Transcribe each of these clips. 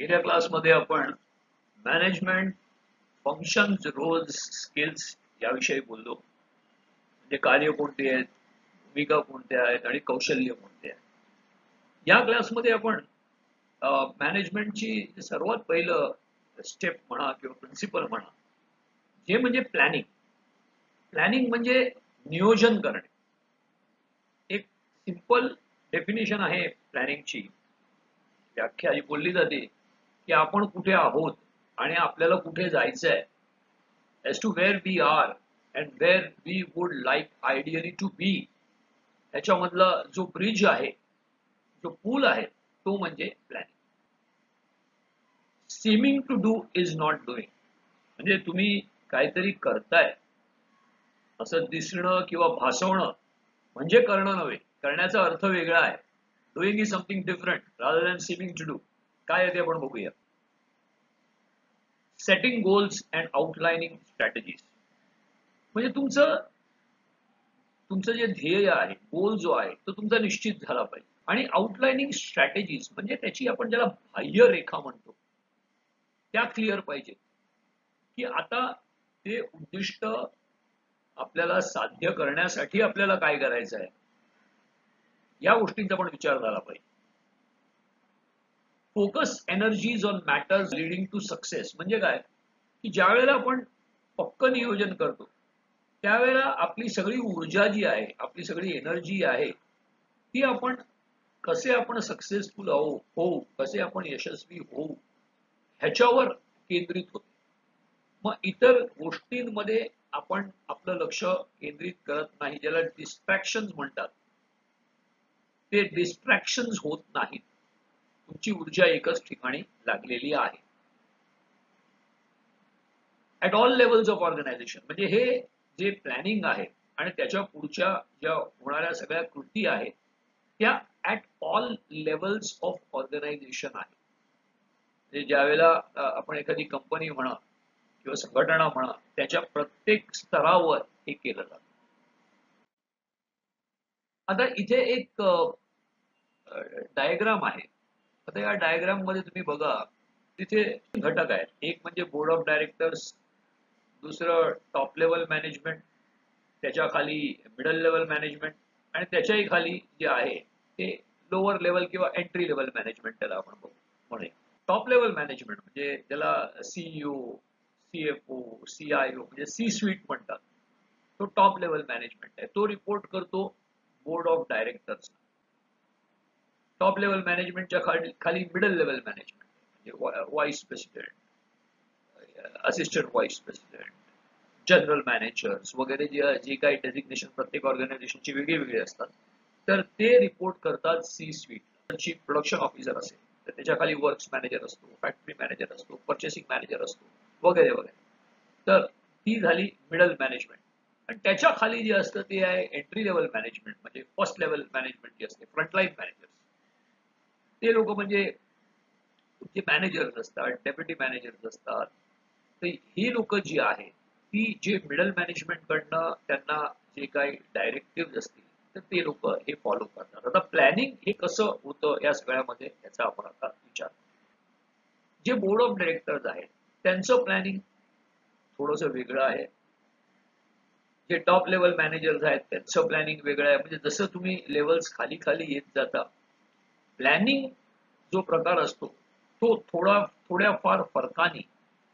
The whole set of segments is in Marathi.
गेल्या क्लासमध्ये आपण मॅनेजमेंट फंक्शन्स रोल्स स्किल्स याविषयी बोललो. म्हणजे कार्य कोणती आहेत, भूमिका कोणत्या आहेत आणि कौशल्य कोणते आहेत. या क्लासमध्ये आपण मॅनेजमेंटची सर्वात पहिलं स्टेप म्हणा किंवा प्रिन्सिपल म्हणा, जे म्हणजे प्लॅनिंग. प्लॅनिंग म्हणजे नियोजन करणे. एक सिंपल डेफिनेशन आहे प्लॅनिंगची. व्याख्या जी बोलली जाते की आपण कुठे आहोत आणि आपल्याला कुठे जायचं आहे, as to where we are and where we would like ideally to be. ह्याच्यामधला जो ब्रिज आहे, जो पूल आहे, तो म्हणजे planning. Seeming to do is not doing. म्हणजे तुम्ही काहीतरी करताय असं दिसणं किंवा भासवणं म्हणजे करणं नव्हे. करण्याचा अर्थ वेगळा आहे. Doing is something different rather than seeming to do. काय आहे ते आपण बघूया. Setting goals and outlining strategies. म्हणजे तुमचं जे ध्येय आहे, गोल जो आहे तो तुमचा निश्चित झाला पाहिजे. आणि आउटलाइनिंग स्ट्रॅटेजीज म्हणजे त्याची आपण ज्याला बाह्य रेखा म्हणतो त्या क्लिअर पाहिजे, की आता ते उद्दिष्ट आपल्याला साध्य करण्यासाठी आपल्याला काय करायचं आहे, या गोष्टींचा पण विचार झाला पाहिजे. Focus energies on matters leading to success. म्हणजे काय, की ज्या वेळेला आपण पक्क नियोजन करतो त्यावेळेला आपली सगळी ऊर्जा जी आहे, आपली सगळी एनर्जी आहे, ती आपण कसे आपण सक्सेसफुल होऊ, कसे आपण यशस्वी होऊ ह्याच्यावर केंद्रित होते. मग इतर गोष्टींमध्ये आपण आपलं लक्ष केंद्रित करत नाही, ज्याला डिस्ट्रॅक्शन म्हणतात. ते डिस्ट्रॅक्शन होत नाहीत. तुमची ऊर्जा एकच ठिकाणी लागलेली आहे. At all levels of organisation. म्हणजे हे जे प्लॅनिंग आहे आणि त्याच्या पुढच्या ज्या होणाऱ्या सगळ्या कृती आहेत त्या at all levels of organisation आहे. म्हणजे ज्या वेळेला आपण एखादी कंपनी म्हणा किंवा संघटना म्हणा, त्याच्या प्रत्येक स्तरावर हे केलं जातं. आता इथे एक डायग्राम आहे. आता या डायग्राम मध्ये तुम्ही बघा, तिथे घटक आहेत. एक म्हणजे बोर्ड ऑफ डायरेक्टर्स, दुसरं टॉप लेवल मॅनेजमेंट, त्याच्या खाली मिडल लेवल मॅनेजमेंट आणि त्याच्याही खाली जे आहे ते लोअर लेवल किंवा एंट्री लेवल मॅनेजमेंट त्याला आपण म्हणूया. टॉप लेवल मॅनेजमेंट म्हणजे त्याला सीईओ, सीएफओ, सीआयओ म्हणजे सी स्वीट म्हणतात. तो टॉप लेवल मॅनेजमेंट आहे. तो रिपोर्ट करतो board of directors. Top level मॅनेजमेंटच्या खाली मिडल लेवल मॅनेजमेंट म्हणजे vice president, assistant vice president, general managers वगैरे जे काही डेझिग्नेशन प्रत्येक ऑर्गनायझेशनची वेगळी असतात, तर ते रिपोर्ट करतात C suite. Chief production officer असेल तर त्याच्या खाली वर्क्स मॅनेजर असतो, फॅक्टरी मॅनेजर असतो, पर्चेसिंग मॅनेजर असतो वगैरे वगैरे. तर ती झाली मिडल मॅनेजमेंट. आणि त्याच्या खाली जे असतं ते आहे एंट्री लेवल मॅनेजमेंट म्हणजे फर्स्ट लेवल मॅनेजमेंट जे असते, फ्रंटलाईन मॅनेजर्स. ते लोक म्हणजे जे मॅनेजर्स असतात, डेप्युटी मॅनेजर्स असतात. तर ही लोक जी आहेत ती जे मिडल मॅनेजमेंट कडनं त्यांना जे काही डायरेक्टिव्ह असतील तर ते लोक हे फॉलो करतात. आता प्लॅनिंग हे कसं होतं या सगळ्यामध्ये याचा आपण आता विचार. जे बोर्ड ऑफ डायरेक्टर्स आहेत त्यांचं प्लॅनिंग थोडंसं वेगळं आहे. जे टॉप लेवल मॅनेजर्स आहेत त्यांचं प्लॅनिंग वेगळं आहे. म्हणजे जसं तुम्ही लेवल्स खाली खाली येत जाता, प्लॅनिंग जो प्रकार असतो तो थोड्याफार फरकाने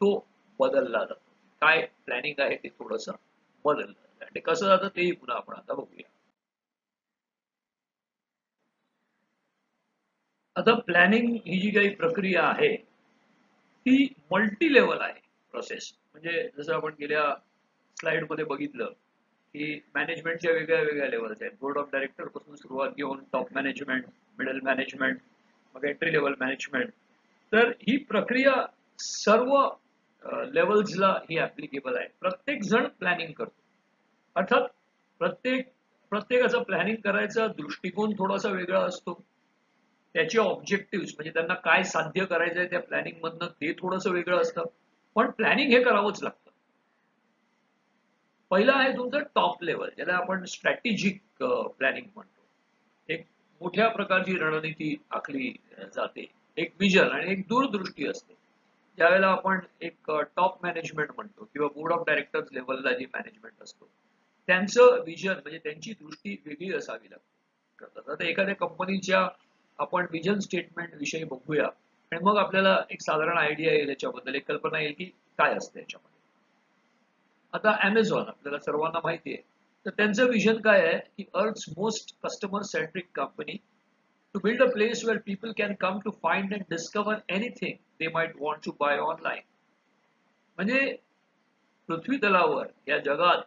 तो बदलला जातो. काय प्लॅनिंग आहे ते थोडंसं बदललं जातं. ते कसं जातं तेही पुन्हा आपण आता बघूया. आता प्लॅनिंग ही जी काही प्रक्रिया आहे ती मल्टी लेवल आहे प्रोसेस. म्हणजे जसं आपण गेल्या स्लाइड मध्ये बघितलं की मॅनेजमेंटच्या वेगळ्या वेगळ्या लेवल्स आहेत. बोर्ड ऑफ डायरेक्टर पासून सुरुवात घेऊन टॉप मॅनेजमेंट, मिडल मॅनेजमेंट, मग एंट्री लेवल मॅनेजमेंट. तर ही प्रक्रिया सर्व लेवल्सला ही ऍप्लिकेबल आहे. प्रत्येक जण प्लॅनिंग करतो. अर्थात प्रत्येकाचा प्लॅनिंग करायचा दृष्टिकोन थोडासा वेगळा असतो. त्याचे ऑब्जेक्टिव्ह म्हणजे त्यांना काय साध्य करायचंय त्या प्लॅनिंग मधनं ते थोडंसं वेगळं असतं. पण प्लॅनिंग हे करावंच लागतं. पहिला आहे तुमचं टॉप लेवल, ज्याला आपण स्ट्रॅटेजिक प्लॅनिंग म्हणतो. एक मोठ्या प्रकारची रणनीती आखली जाते. एक विजन आणि एक दूरदृष्टी असते. ज्यावेळेला आपण एक टॉप मॅनेजमेंट म्हणतो किंवा बोर्ड ऑफ डायरेक्टर्स लेवलला जी मॅनेजमेंट असतो, त्यांचं विजन म्हणजे त्यांची दृष्टी वेगळी असावी लागते. आता एखाद्या कंपनीच्या आपण विजन स्टेटमेंट विषयी बघूया आणि मग आपल्याला एक साधारण आयडिया येईल याच्याबद्दल, एक कल्पना येईल की काय असते याच्यामध्ये. आता Amazon आपल्याला सर्वांना माहिती आहे. तर त्यांचं विजन काय आहे की earth's most customer centric company to build a place where people can come to find and discover anything they might want to buy online. म्हणजे पृथ्वी तलावर या जगात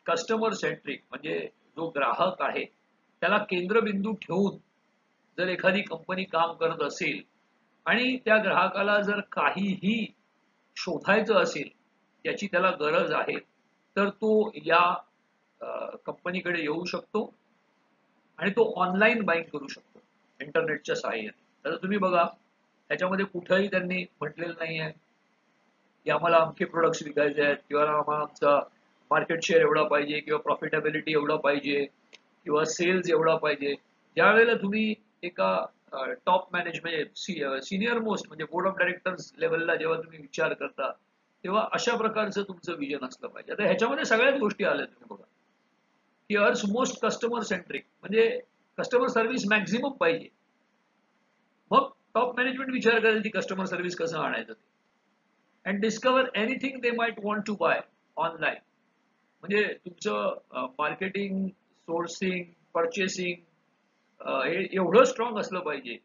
कस्टमर सेंट्रिक म्हणजे जो ग्राहक आहे त्याला केंद्रबिंदू ठेवून जर एखादी कंपनी काम करत असेल आणि त्या ग्राहकाला जर काहीही शोधायचं असेल, त्याची त्याला गरज आहे, तर तो या कंपनीकडे येऊ शकतो आणि तो ऑनलाईन बाईंग करू शकतो इंटरनेटच्या सहाय्याने. तर तुम्ही बघा, त्याच्यामध्ये कुठेही त्यांनी म्हटलेलं नाही आहे की आम्हाला अमके प्रोडक्ट्स विकायचे आहेत किंवा आम्हाला आमचा मार्केट शेअर एवढा पाहिजे किंवा प्रॉफिटेबिलिटी एवढा पाहिजे किंवा सेल्स एवढा पाहिजे. ज्यावेळेला तुम्ही एका टॉप मॅनेजमेंट सिनियर मोस्ट म्हणजे बोर्ड ऑफ डायरेक्टर्स लेवलला जेव्हा तुम्ही विचार करता, तेव्हा अशा प्रकारचं तुमचं विजन असलं पाहिजे. आता ह्याच्यामध्ये सगळ्याच गोष्टी आल्या तुम्ही बघा की अर्स मोस्ट कस्टमर सेंट्रिक म्हणजे कस्टमर सर्व्हिस मॅक्झिमम पाहिजे. मग टॉप मॅनेजमेंट विचार करेल की कस्टमर सर्व्हिस कसं आणायचं ते. And discover anything they might want to buy online. म्हणजे तुमचं मार्केटिंग, सोर्सिंग, परचेसिंग हे एवढं स्ट्रॉंग असलं पाहिजे,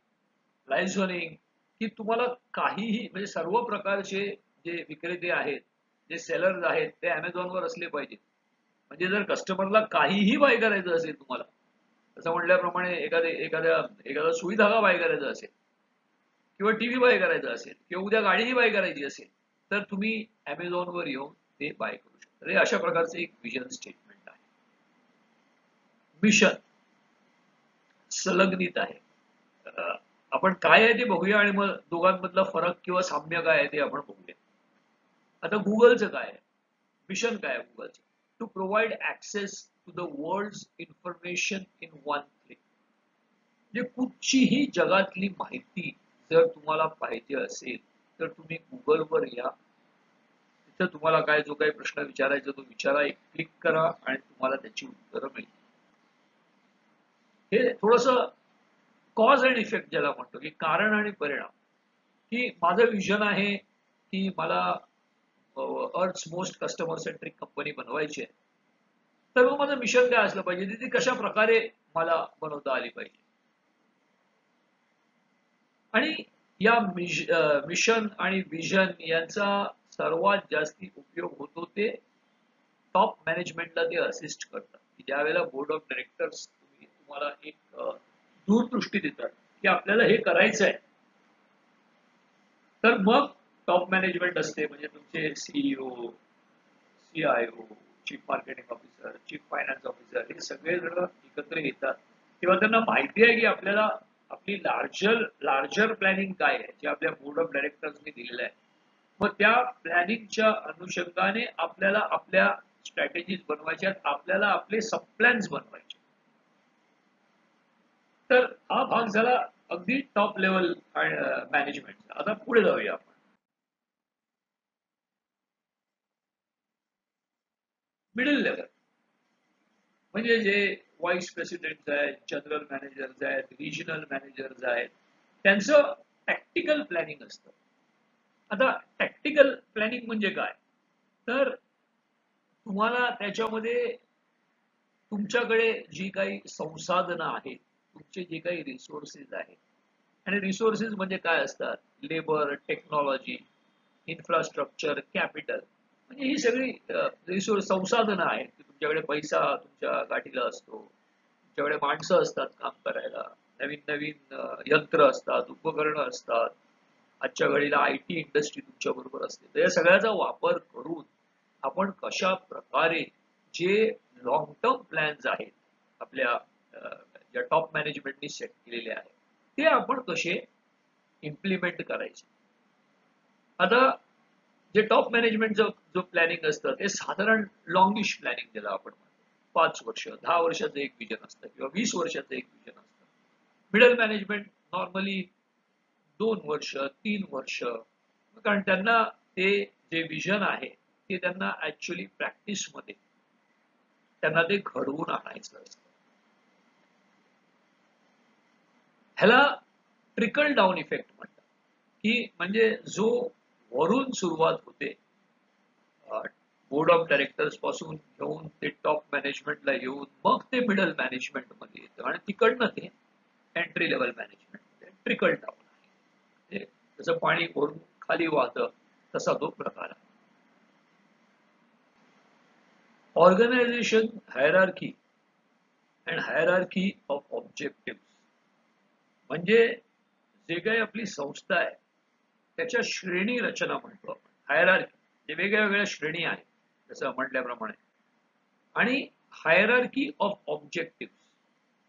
लायझनिंग, की तुम्हाला काहीही म्हणजे सर्व प्रकारचे जे विक्रेते आहेत, जे सेलर्स आहेत ते Amazonवर असले पाहिजे. म्हणजे जर कस्टमरला काहीही बाय करायचं असेल तुम्हाला, तसं म्हटल्याप्रमाणे एखादा सुई धागा बाय करायचा असेल किंवा टीव्ही बाय करायचा असेल किंवा उद्या गाडीही बाय करायची असेल, तर तुम्ही Amazonवर येऊन ते बाय करू शकता. हे अशा प्रकारचं एक विजन स्टेटमेंट आहे. मिशन संलग्नित आहे. आपण काय आहे ते बघूया आणि मग दोघांमधला फरक किंवा साम्य काय आहे ते आपण बघूया. आता गुगलचं काय आहे, मिशन काय आहे गुगलचं? To provide access to the world information in one click. म्हणजे कुठचीही जगातली माहिती जर तुम्हाला पाहिजे असेल तर तुम्ही गुगलवर या. तिथं तुम्हाला काय जो काही प्रश्न विचारायचा तो विचारा, एक क्लिक करा आणि तुम्हाला त्याची उत्तरं मिळतील. हे थोडस कॉज अँड इफेक्ट ज्याला म्हणतो की कारण आणि परिणाम, की माझं विजन आहे की मला earth's most customer centric company बनवायची आहे. तर मग माझं मिशन काय असलं पाहिजे, ती कशा प्रकारे मला बनवता आली पाहिजे. आणि या मिशन आणि विजन यांचा सर्वात जास्ती उपयोग होतो ते टॉप मॅनेजमेंटला ते असिस्ट करतात, की ज्यावेळेला बोर्ड ऑफ डायरेक्टर्स तुम्हाला एक दूरदृष्टी देतात की आपल्याला हे करायचं आहे, तर मग टॉप मॅनेजमेंट असते म्हणजे तुमचे CEO, CIO, chief marketing officer, chief finance officer हे सगळे जण एकत्र येतात किंवा त्यांना माहिती आहे की आपल्याला आपली लार्जर प्लॅनिंग काय आहे जे आपल्या बोर्ड ऑफ डायरेक्टर्सनी दिलेलं आहे. मग त्या प्लॅनिंगच्या अनुषंगाने आपल्याला आपल्या स्ट्रॅटेजीज बनवायच्या, आपल्याला आपले सब प्लॅन्स बनवायचे. तर हा भाग झाला अगदी टॉप लेवल मॅनेजमेंटचा. आता पुढे जाऊया आपण. मिडल लेवल म्हणजे जे व्हाईस प्रेसिडेंट आहेत, जनरल मॅनेजर्स आहेत, रिजनल मॅनेजर्स आहेत, त्यांचं टॅक्टिकल प्लॅनिंग असतं. आता टॅक्टिकल प्लॅनिंग म्हणजे काय, तर तुम्हाला त्याच्यामध्ये तुमच्याकडे जी काही संसाधनं आहेत, तुमचे जे काही रिसोर्सेस आहेत, आणि रिसोर्सेस म्हणजे काय असतात, लेबर, टेक्नॉलॉजी, इन्फ्रास्ट्रक्चर, कॅपिटल, म्हणजे ही सगळी रिसोर्स संसाधनं आहेत. तुमच्याकडे पैसा तुमच्या गाठीला असतो, तुमच्याकडे माणसं असतात काम करायला, नवीन नवीन यंत्र असतात, उपकरणं असतात, आजच्या घडीला IT इंडस्ट्री तुमच्या बरोबर असते. तर या सगळ्याचा वापर करून आपण कशा प्रकारे जे लॉंग टर्म प्लॅन्स आहेत आपल्या ज्या टॉप मॅनेजमेंटनी सेट केलेले आहेत ते आपण कसे इम्प्लिमेंट करायचे. आता जे टॉप मॅनेजमेंटचं जो प्लॅनिंग असतं ते साधारण लॉंगिश प्लॅनिंग ज्याला आपण म्हणतो, 5 वर्ष 10 वर्षाचं एक विजन असतं किंवा 20 वर्षाचं एक विजन असतं. मिडल मॅनेजमेंट नॉर्मली 2 वर्ष 3 वर्ष, कारण त्यांना ते जे विजन आहे ते त्यांना ऍक्च्युअली प्रॅक्टिस मध्ये त्यांना ते घडवून आणायचं असतं. ह्याला ट्रिकल डाऊन इफेक्ट म्हणतात, की म्हणजे जो वरून सुरुवात होते, बोर्ड ऑफ डायरेक्टर्स पासून घेऊन ते टॉप मॅनेजमेंटला येऊन मग ते मिडल मॅनेजमेंट मध्ये येतं आणि तिकडनं ते entry level management trickle down आहे. जसं पाणी वरून खाली वाहतं तसा तो प्रकार आहे. Organisation hierarchy and hierarchy of objective म्हणजे जे काही आपली संस्था आहे त्याच्या श्रेणी रचना म्हणतो आपण. हायरार्की जे वेगळ्या वेगळ्या श्रेणी आहेत जसं म्हटल्याप्रमाणे, आणि हायरार्की ऑफ ऑब्जेक्टिव्ह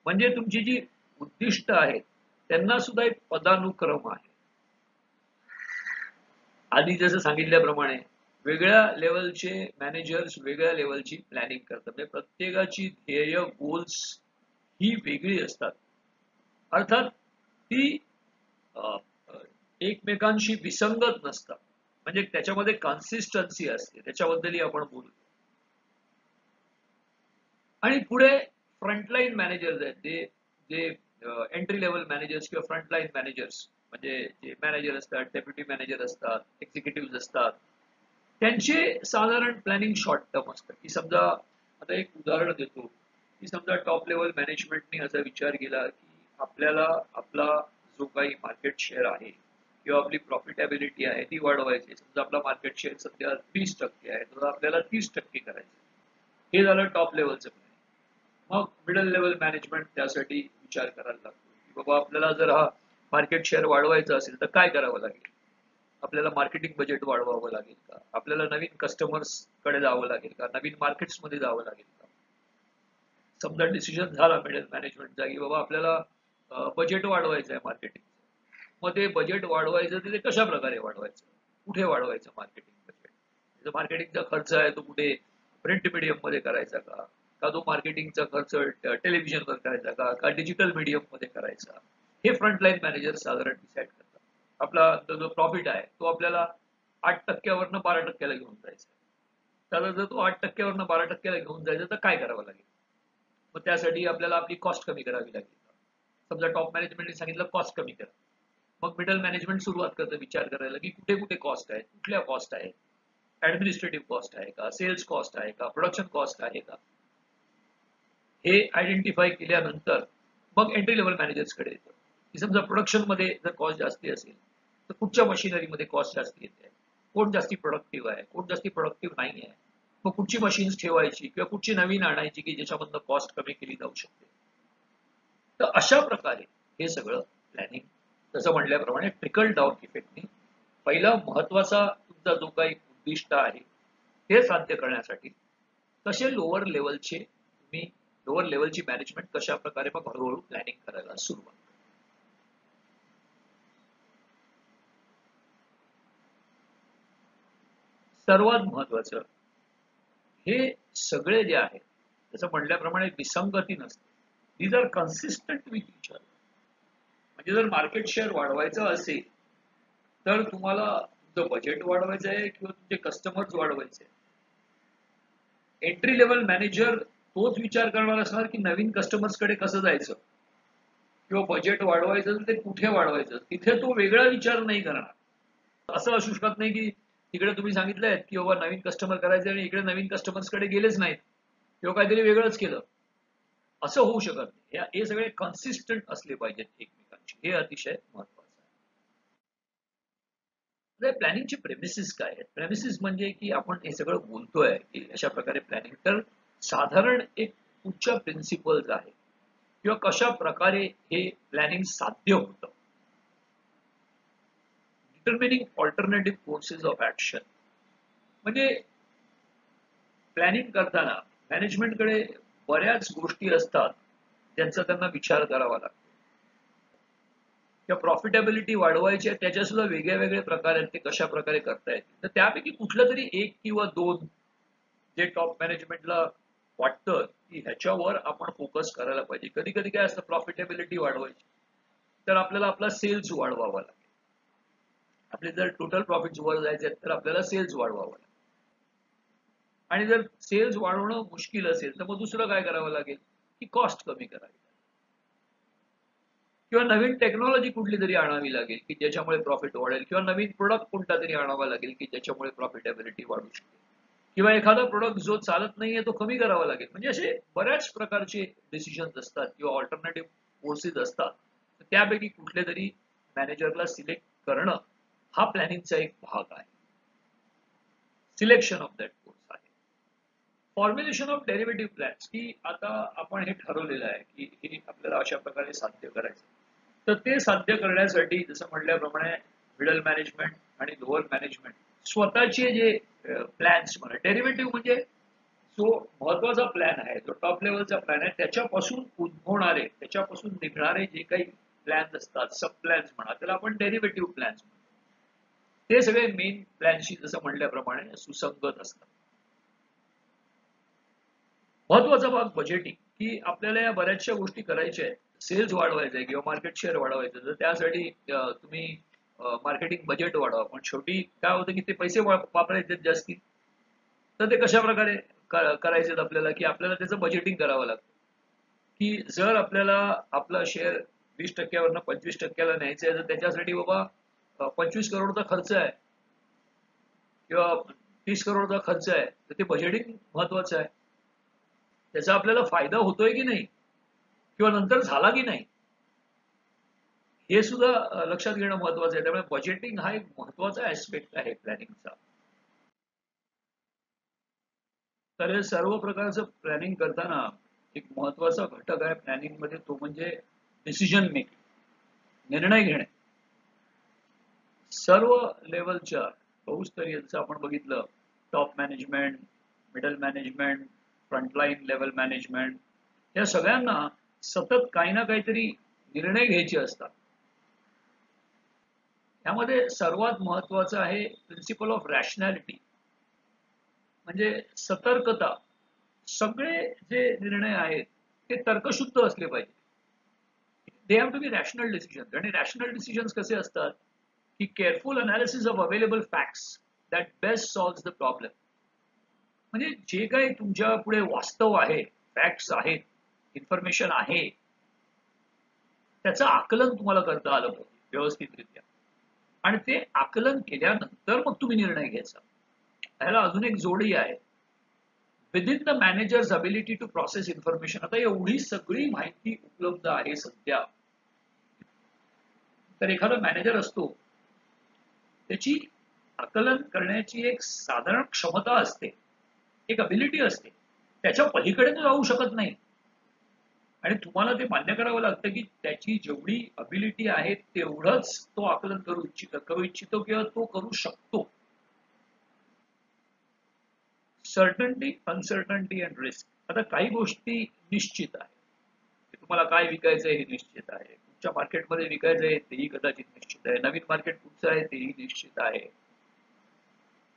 म्हणजे तुमची जी उद्दिष्ट आहेत त्यांना सुद्धा एक पदानुक्रम आहे. आधी जसं सांगितल्याप्रमाणे वेगळ्या लेवलचे मॅनेजर्स वेगळ्या लेवलची प्लॅनिंग करतात, म्हणजे प्रत्येकाची ध्येय गोल्स ही वेगळी असतात. अर्थात ती एकमेकांशी विसंगत नसतात, म्हणजे त्याच्यामध्ये कन्सिस्टन्सी असते, त्याच्याबद्दलही आपण बोलू. आणि पुढे फ्रंटलाईन मॅनेजर्स आहेत, जे जे एंट्री लेवल मॅनेजर्स किंवा फ्रंटलाईन मॅनेजर्स म्हणजे जे मॅनेजर असतात, डेप्युटी मॅनेजर असतात, एक्झिक्युटिव्ह असतात, त्यांचे साधारण प्लॅनिंग शॉर्ट टर्म असतं. की समजा आता एक उदाहरण देतो, की समजा टॉप लेवल मॅनेजमेंटने असा विचार केला की आपल्याला आपला जो काही मार्केट शेअर आहे किंवा आपली प्रॉफिटेबिलिटी आहे ती वाढवायची. समजा आपला मार्केट शेअर सध्या 30% आहे, तर आपल्याला 30% करायचं. हे झालं टॉप लेवलचं प्लॅन. मग मिडल लेवल मॅनेजमेंट त्यासाठी विचार करायला लागतो की बाबा आपल्याला जर हा मार्केट शेअर वाढवायचा असेल तर काय करावं लागेल. आपल्याला मार्केटिंग बजेट वाढवावं लागेल का, आपल्याला नवीन कस्टमर्स कडे जावं लागेल का, नवीन मार्केट्स मध्ये जावं लागेल का. समजा डिसिजन झाला मिडल मॅनेजमेंटचा की बाबा आपल्याला बजेट वाढवायचं आहे मार्केटिंग, मग ते बजेट वाढवायचं ते कशा प्रकारे वाढवायचं, कुठे वाढवायचं मार्केटिंग बजेट. मार्केटिंगचा खर्च आहे तो कुठे प्रिंट मीडियम मध्ये करायचा का, का तो मार्केटिंगचा खर्च टेलिव्हिजनवर करायचा का डिजिटल मीडियम मध्ये करायचा, हे फ्रंटलाईन मॅनेजर साधारण डिसाईड करतात. आपला जो प्रॉफिट आहे तो आपल्याला 8%वरनं 12%ला घेऊन जायचा. तर जर तो 8%वरनं 12%ला घेऊन जायचं तर काय करावं लागेल. मग त्यासाठी आपल्याला आपली कॉस्ट कमी करावी लागेल. समजा टॉप मॅनेजमेंटने सांगितलं कॉस्ट कमी करा, मग मिडल मॅनेजमेंट सुरुवात करतं विचार करायला की कुठे कुठे कॉस्ट आहे, कुठल्या कॉस्ट आहेत, ऍडमिनिस्ट्रेटिव्ह कॉस्ट आहे का, सेल्स कॉस्ट आहे का, प्रोडक्शन कॉस्ट आहे का. हे आयडेंटिफाय केल्यानंतर मग एंट्री लेवल मॅनेजर्सकडे येतं की समजा प्रोडक्शन मध्ये जर कॉस्ट जास्ती असेल तर कुठच्या मशिनरीमध्ये कॉस्ट जास्ती येते, कोण जास्ती प्रोडक्टिव्ह आहे, कोण जास्ती प्रोडक्टिव्ह नाही आहे, मग कुठची मशीन्स ठेवायची किंवा कुठची नवीन आणायची की ज्याच्यामधनं कॉस्ट कमी केली जाऊ शकते. तर अशा प्रकारे हे सगळं प्लॅनिंग जसं म्हटल्याप्रमाणे ट्रिकल डाऊन इफेक्टने पहिला महत्वाचा तुमचा जो काही उद्दिष्ट आहे ते साध्य करण्यासाठी कसे लोअर लेवलचे तुम्ही लोअर लेवलची मॅनेजमेंट कशा प्रकारे मग हळूहळू प्लॅनिंग करायला सुरुवात. सर्वात महत्वाचं हे सगळे जे आहेत जसं म्हटल्याप्रमाणे विसंगती नसते, these are consistent with each other. म्हणजे जर मार्केट शेअर वाढवायचं असेल तर तुम्हाला तुमचं बजेट वाढवायचं आहे किंवा तुमचे कस्टमर्स वाढवायचे. एंट्री लेवल मॅनेजर तोच विचार करणार असणार की नवीन कस्टमर्स कडे कसं जायचं किंवा बजेट वाढवायचं ते कुठे वाढवायचं, तिथे तो वेगळा विचार नाही करणार. असं असू शकत नाही की तिकडे तुम्ही सांगितलंय की बाबा नवीन कस्टमर करायचे आणि इकडे नवीन कस्टमर्स कडे गेलेच नाहीत किंवा काहीतरी वेगळंच केलं, असं होऊ शकत नाही. हे सगळे कन्सिस्टंट असले पाहिजेत एकमेकांशी, हे अतिशय महत्वाचं आहे. प्लॅनिंगचे प्रेमिसेस काय आहेत. प्रेमिसेस म्हणजे की आपण हे सगळं बोलतोय की अशा प्रकारे प्लॅनिंग, तर साधारण एक उच्च प्रिन्सिपल्स आहे किंवा कशा प्रकारे हे प्लॅनिंग साध्य होतं. Determining alternative courses of action म्हणजे प्लॅनिंग करताना मॅनेजमेंटकडे बऱ्याच गोष्टी असतात ज्यांचा त्यांना विचार करावा लागतो. किंवा प्रॉफिटेबिलिटी वाढवायची आहे त्याच्या सुद्धा वेगळ्या वेगळ्या प्रकार आहेत, ते कशा प्रकारे करता येतील. तर त्यापैकी कुठलं तरी एक किंवा दोन जे टॉप मॅनेजमेंटला वाटतं की ह्याच्यावर आपण फोकस करायला पाहिजे. कधी कधी काय असतं, प्रॉफिटेबिलिटी वाढवायची तर आपल्याला आपला सेल्स वाढवावा लागेल. आपले जर टोटल प्रॉफिट्स वर जायचे आहेत तर आपल्याला सेल्स वाढवावं लागेल. आणि जर सेल्स वाढवणं मुश्किल असेल तर मग दुसरं काय करावं लागेल की कॉस्ट कमी करावी लागेल किंवा नवीन टेक्नॉलॉजी कुठली तरी आणावी लागेल की ज्याच्यामुळे प्रॉफिट वाढेल किंवा नवीन प्रोडक्ट कोणता तरी आणावा लागेल की ज्याच्यामुळे प्रॉफिटेबिलिटी वाढू शकेल किंवा एखादा प्रोडक्ट जो चालत नाहीये तो कमी करावा लागेल. म्हणजे असे बऱ्याच प्रकारचे डिसिजन्स असतात किंवा ऑल्टरनेटिव्ह कोर्सेस असतात. त्यापैकी कुठले तरी मॅनेजरला सिलेक्ट करणं हा प्लॅनिंगचा एक भाग आहे. सिलेक्शन ऑफ दॅट कोर्स आहे. फॉर्म्युलेशन ऑफ डेरिव्हेटिव्ह प्लॅन्स की आता आपण हे ठरवलेलं आहे की हे आपल्याला अशा प्रकारे साध्य करायचं. तर ते साध्य करण्यासाठी जसं म्हटल्याप्रमाणे मिडल मॅनेजमेंट आणि लोअर मॅनेजमेंट स्वतःचे जे प्लॅन्स म्हणा डेरिव्हेटिव्ह म्हणजे जो महत्वाचा प्लॅन आहे जो टॉप लेवलचा प्लॅन आहे त्याच्यापासून उद्भवणारे त्याच्यापासून निघणारे जे काही प्लॅन्स असतात सब प्लॅन्स म्हणा त्याला आपण डेरिव्हेटिव्ह प्लॅन्स म्हणतो. ते सगळे मेन प्लॅनशी जसं म्हटल्याप्रमाणे सुसंगत असतात. महत्वाचा भाग बजेटिंग की आपल्याला या बऱ्याचशा गोष्टी करायच्या आहेत. सेल्स वाढवायचा आहे किंवा मार्केट शेअर वाढवायचं तर त्यासाठी तुम्ही मार्केटिंग बजेट वाढवा. पण शेवटी काय होतं की ते पैसे वापरायचे जास्ती. तर ते कशा प्रकारे करायचे आपल्याला की आपल्याला त्याचं बजेटिंग करावं लागतं की जर आपल्याला आपला शेअर 20% 25%ला न्यायचं आहे तर त्याच्यासाठी बाबा 25 करोडचा खर्च आहे किंवा 30 करोडचा खर्च आहे तर ते बजेटिंग महत्वाचं आहे. त्याचा आपल्याला फायदा होतोय की नाही किंवा नंतर झाला की नाही हे सुद्धा लक्षात घेणं महत्वाचं आहे. त्यामुळे बजेटिंग हा एक महत्वाचा ऍस्पेक्ट आहे प्लॅनिंगचा. तर हे सर्व प्रकारचं प्लॅनिंग करताना एक महत्वाचा घटक आहे प्लॅनिंग मध्ये तो म्हणजे डिसिजन मेकिंग निर्णय घेणे. सर्व लेवलच्या बहुस्तरीय जसं आपण बघितलं top management middle management frontline level management या सगळ्यांना सतत काही ना काहीतरी निर्णय घ्यायचे असतात. यामध्ये सर्वात महत्वाचं आहे प्रिन्सिपल ऑफ रॅशनॅलिटी म्हणजे सतर्कता. सगळे जे निर्णय आहेत ते तर्कशुद्ध असले पाहिजे. They have to be rational decision. आणि रॅशनल डिसिजन्स कसे असतात की careful analysis of available facts that best solve the problem. म्हणजे जे काही तुमच्या पुढे वास्तव आहे फॅक्ट्स आहेत इन्फॉर्मेशन आहे त्याचं आकलन तुम्हाला करता आलं पाहिजे व्यवस्थितरित्या. आणि ते आकलन केल्यानंतर मग तुम्ही निर्णय घ्यायचा. ह्याला अजून एक जोडी आहे within the managers ability to process information. आता एवढी सगळी माहिती उपलब्ध आहे सध्या तर एखादा मॅनेजर असतो त्याची आकलन करण्याची एक साधारण क्षमता असते एक अबिलिटी असते त्याच्या पलीकडे तो जाऊ शकत नाही. आणि तुम्हाला ते मान्य करावं लागतं की त्याची जेवढी अबिलिटी आहे तेवढंच तो आकलन करू इच्छितो किंवा तो करू शकतो. Certainty uncertainty and risk. आता काही गोष्टी निश्चित आहे तुम्हाला काय विकायचं आहे हे निश्चित आहे. तुमच्या मार्केटमध्ये विकायचं आहे तेही कदाचित निश्चित आहे. नवीन मार्केट कुठचं आहे तेही निश्चित आहे.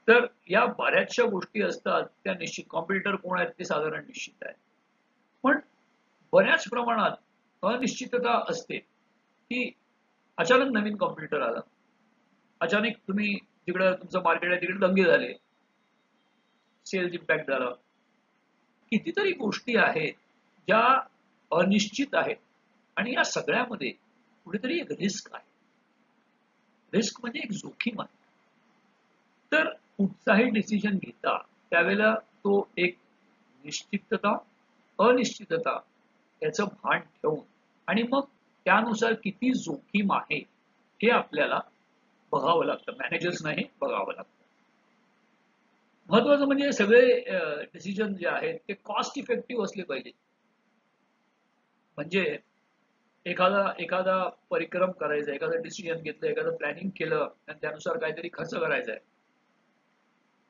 तर या बऱ्याचशा गोष्टी असतात त्या निश्चित. कॉम्पिटिटर कोण आहेत ते साधारण निश्चित आहे. पण बऱ्याच प्रमाणात अनिश्चितता असते की अचानक नवीन कॉम्पिटिटर आला. अचानक तुम्ही तिकडे तुमचं मार्केट आहे तिकडे दंगे झाले सेल्स इम्पॅक्ट झाला. कितीतरी गोष्टी आहेत ज्या अनिश्चित आहेत आणि या सगळ्यामध्ये कुठेतरी एक रिस्क आहे. रिस्क म्हणजे एक जोखीम आहे. तर कुठचाही डिसिजन घेता त्यावेळेला तो एक निश्चितता अनिश्चितता याचं भान ठेवून आणि मग त्यानुसार किती जोखीम आहे हे आपल्याला बघावं लागतं. मॅनेजर्स नाही बघावं लागतं. महत्वाचं म्हणजे सगळे डिसिजन जे आहेत ते कॉस्ट इफेक्टिव्ह असले पाहिजे. म्हणजे एखादा एखादा परिक्रम करायचा एखादा डिसिजन घेतलं एखादं प्लॅनिंग केलं आणि त्यानुसार काहीतरी खर्च करायचा आहे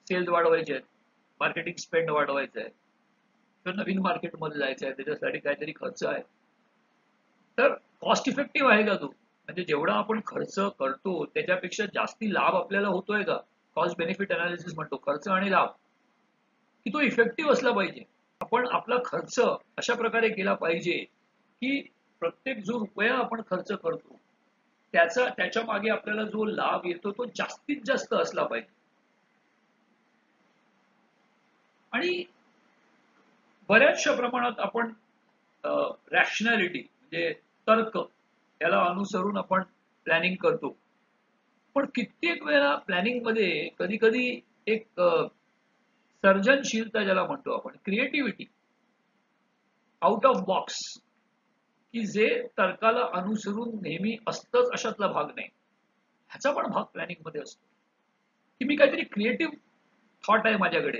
सेल्स वाढवायचे आहेत मार्केटिंग स्पेंड वाढवायचं आहे किंवा नवीन मार्केटमध्ये जायचं आहे त्याच्यासाठी काहीतरी खर्च आहे. तर कॉस्ट इफेक्टिव्ह आहे का तो म्हणजे जेवढा आपण खर्च करतो त्याच्यापेक्षा जास्ती लाभ आपल्याला होतोय का. कॉस्ट बेनिफिट अनालिसिस म्हणतो खर्च आणि लाभ की तो इफेक्टिव्ह असला पाहिजे. आपण आपला खर्च अशा प्रकारे केला पाहिजे की प्रत्येक जो रुपया आपण खर्च करतो त्याच्या मागे आपल्याला जो लाभ येतो तो जास्तीत जास्त असला पाहिजे. आणि बऱ्याचशा प्रमाणात आपण रॅशनॅलिटी म्हणजे तर्क याला अनुसरून आपण प्लॅनिंग करतो. पण कित्येक वेळा प्लॅनिंग मध्ये कधी कधी एक सर्जनशीलता ज्याला म्हणतो आपण, क्रिएटिव्हिटी, आउट ऑफ बॉक्स, की जे तर्काला अनुसरून नेहमी असतंच अशातला भाग नाही, ह्याचा पण भाग प्लॅनिंग मध्ये असतो. की मी काहीतरी क्रिएटिव्ह थॉट आहे माझ्याकडे,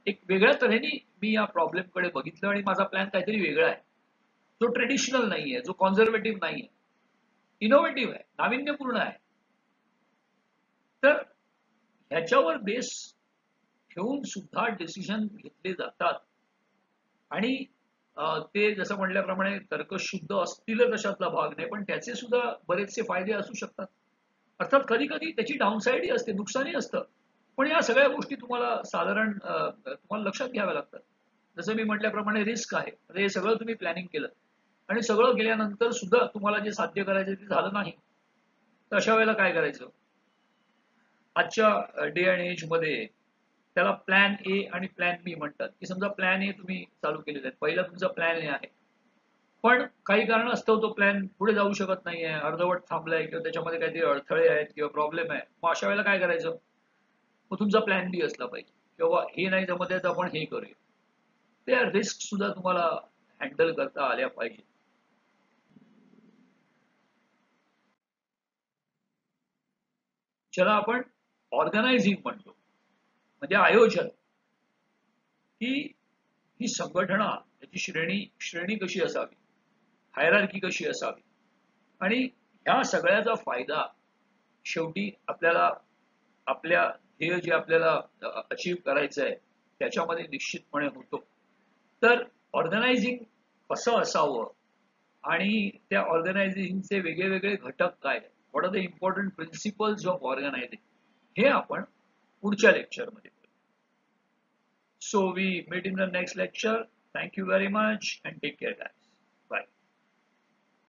एक वेगळ्या तऱ्हेने मी या प्रॉब्लेमकडे बघितलं आणि माझा प्लॅन काहीतरी वेगळा आहे, जो ट्रेडिशनल नाहीये, जो कॉन्झर्वेटिव्ह नाहीये, इनोव्हेटिव्ह आहे, नाविन्यपूर्ण आहे. तर ह्याच्यावर बेस ठेवून सुद्धा डिसिजन घेतले जातात. आणि ते जसं म्हटल्याप्रमाणे तर्कशुद्ध असतीलच अशातला भाग नाही, पण त्याचे सुद्धा बरेचसे फायदे असू शकतात. अर्थात कधी कधी त्याची डाऊनसाईडही असते, नुकसानही असतं. पण या सगळ्या गोष्टी तुम्हाला साधारण तुम्हाला लक्षात घ्याव्या लागतात. जसं मी म्हटल्याप्रमाणे रिस्क आहे. हे सगळं तुम्ही प्लॅनिंग केलं आणि सगळं केल्यानंतर सुद्धा तुम्हाला जे साध्य करायचं ते झालं नाही, तर अशा वेळेला काय करायचं? आजच्या डे अँड एज मध्ये त्याला प्लॅन ए आणि प्लॅन बी म्हणतात. की समजा प्लॅन ए तुम्ही चालू केलेला आहे, पहिला तुमचा प्लॅन ए आहे, पण काही कारणास्तव तो प्लॅन पुढे जाऊ शकत नाहीये, अर्धवट थांबलाय किंवा त्याच्यामध्ये काहीतरी अडथळे आहेत किंवा प्रॉब्लेम आहे. मग अशा वेळेला काय करायचं? मग तुमचा प्लॅन बी असला पाहिजे, किंवा हे नाही जमत आहे तर आपण हे करूया. त्या रिस्क सुद्धा तुम्हाला हँडल करता आल्या पाहिजे. ज्याला आपण ऑर्गनायझिंग म्हणतो, म्हणजे आयोजन. की ही संघटना, त्याची श्रेणी कशी असावी, हायरार्की कशी असावी, आणि ह्या सगळ्याचा फायदा शेवटी आपल्याला आपल्या ध्येय जे आपल्याला अचीव करायचं आहे त्याच्यामध्ये निश्चितपणे होतो. तर ऑर्गनायझिंग कसं असावं आणि त्या ऑर्गनायझिंगचे वेगळे वेगळे घटक काय, what are the important principles of organising, हे आपण पुढच्या लेक्चरमध्ये. So we meet in the next lecture. Thank you very much and take care, guys. Bye.